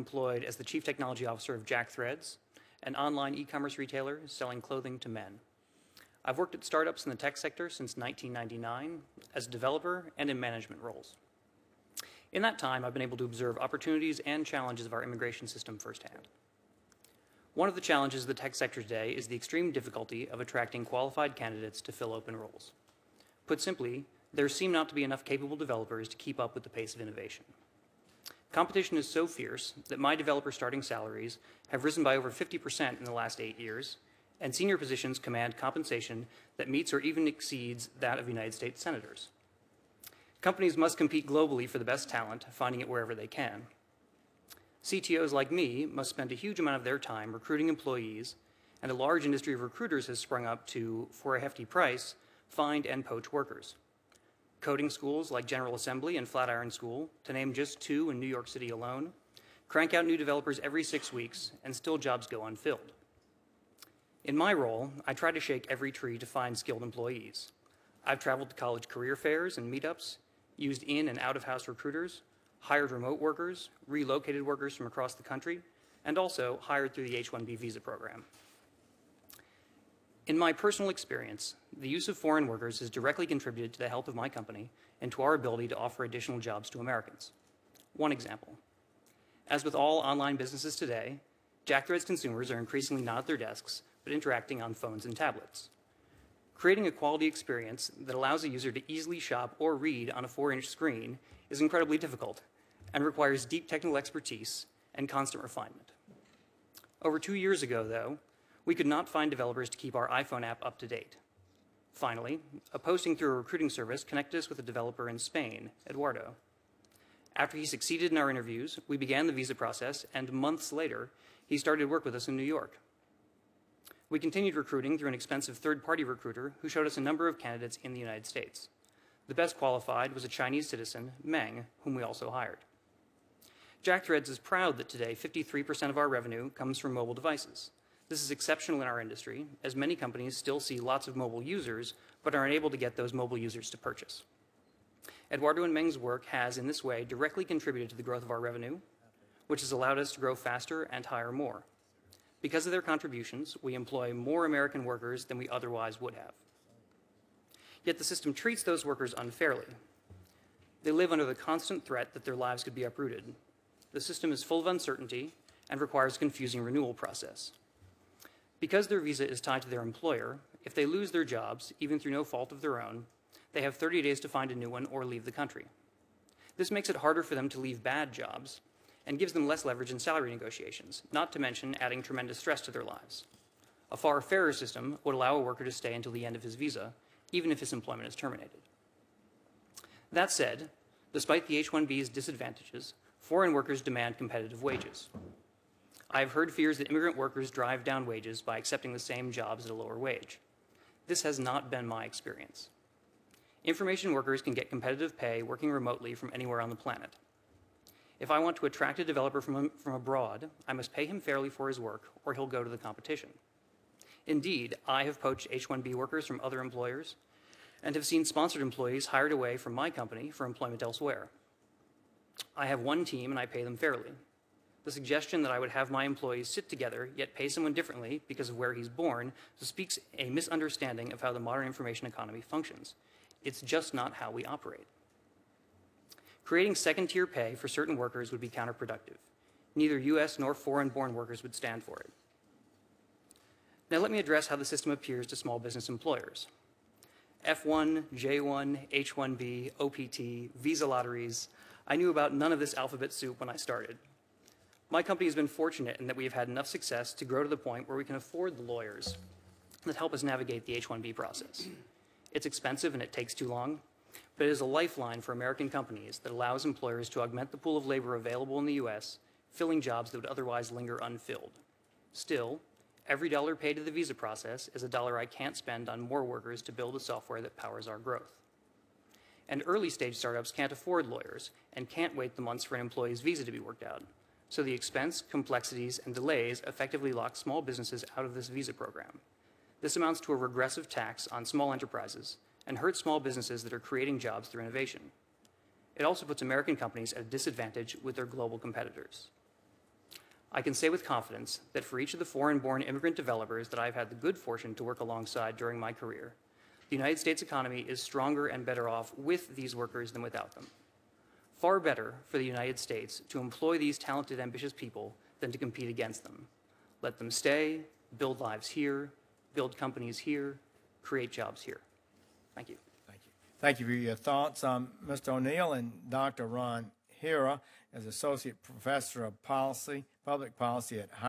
employed as the Chief Technology Officer of JackThreads, an online e-commerce retailer selling clothing to men. I've worked at startups in the tech sector since 1999 as a developer and in management roles. In that time, I've been able to observe opportunities and challenges of our immigration system firsthand. One of the challenges of the tech sector today is the extreme difficulty of attracting qualified candidates to fill open roles. Put simply, there seem not to be enough capable developers to keep up with the pace of innovation. Competition is so fierce that my developer starting salaries have risen by over 50% in the last 8 years, and senior positions command compensation that meets or even exceeds that of United States senators. Companies must compete globally for the best talent, finding it wherever they can. CTOs like me must spend a huge amount of their time recruiting employees, and a large industry of recruiters has sprung up to, for a hefty price, find and poach workers. Coding schools like General Assembly and Flatiron School, to name just 2 in New York City alone, crank out new developers every 6 weeks, and still jobs go unfilled. In my role, I try to shake every tree to find skilled employees. I've traveled to college career fairs and meetups, used in and out-of-house recruiters, hired remote workers, relocated workers from across the country, and also hired through the H-1B visa program. In my personal experience, the use of foreign workers has directly contributed to the health of my company and to our ability to offer additional jobs to Americans. One example. As with all online businesses today, JackThreads consumers are increasingly not at their desks, but interacting on phones and tablets. Creating a quality experience that allows a user to easily shop or read on a 4-inch screen is incredibly difficult and requires deep technical expertise and constant refinement. Over 2 years ago, though, we could not find developers to keep our iPhone app up to date. Finally, a posting through a recruiting service connected us with a developer in Spain, Eduardo. After he succeeded in our interviews, we began the visa process, and months later, he started work with us in New York. We continued recruiting through an expensive third-party recruiter who showed us a number of candidates in the United States. The best qualified was a Chinese citizen, Meng, whom we also hired. JackThreads is proud that today 53% of our revenue comes from mobile devices. This is exceptional in our industry, as many companies still see lots of mobile users, but are unable to get those mobile users to purchase. Eduardo and Meng's work has, in this way, directly contributed to the growth of our revenue, which has allowed us to grow faster and hire more. Because of their contributions, we employ more American workers than we otherwise would have. Yet the system treats those workers unfairly. They live under the constant threat that their lives could be uprooted. The system is full of uncertainty and requires a confusing renewal process. Because their visa is tied to their employer, if they lose their jobs, even through no fault of their own, they have 30 days to find a new one or leave the country. This makes it harder for them to leave bad jobs and gives them less leverage in salary negotiations, not to mention adding tremendous stress to their lives. A far fairer system would allow a worker to stay until the end of his visa, even if his employment is terminated. That said, despite the H-1B's disadvantages, foreign workers demand competitive wages. I have heard fears that immigrant workers drive down wages by accepting the same jobs at a lower wage. This has not been my experience. Information workers can get competitive pay working remotely from anywhere on the planet. If I want to attract a developer from abroad, I must pay him fairly for his work, or he'll go to the competition. Indeed, I have poached H-1B workers from other employers and have seen sponsored employees hired away from my company for employment elsewhere. I have one team and I pay them fairly. The suggestion that I would have my employees sit together yet pay someone differently because of where he's born speaks a misunderstanding of how the modern information economy functions. It's just not how we operate. Creating second-tier pay for certain workers would be counterproductive. Neither US nor foreign-born workers would stand for it. Now let me address how the system appears to small business employers. F1, J1, H1B, OPT, visa lotteries. I knew about none of this alphabet soup when I started. My company has been fortunate in that we have had enough success to grow to the point where we can afford the lawyers that help us navigate the H-1B process. It's expensive and it takes too long, but it is a lifeline for American companies that allows employers to augment the pool of labor available in the US, filling jobs that would otherwise linger unfilled. Still, every dollar paid to the visa process is a dollar I can't spend on more workers to build the software that powers our growth. And early-stage startups can't afford lawyers and can't wait the months for an employee's visa to be worked out. So the expense, complexities, and delays effectively lock small businesses out of this visa program. This amounts to a regressive tax on small enterprises and hurts small businesses that are creating jobs through innovation. It also puts American companies at a disadvantage with their global competitors. I can say with confidence that for each of the foreign-born immigrant developers that I've had the good fortune to work alongside during my career, the United States economy is stronger and better off with these workers than without them. Far better for the United States to employ these talented, ambitious people than to compete against them. Let them stay, build lives here, build companies here, create jobs here. Thank you. Thank you. Thank you for your thoughts. Mr. O'Neill and Dr. Ron Hira, as Associate Professor of Public Policy at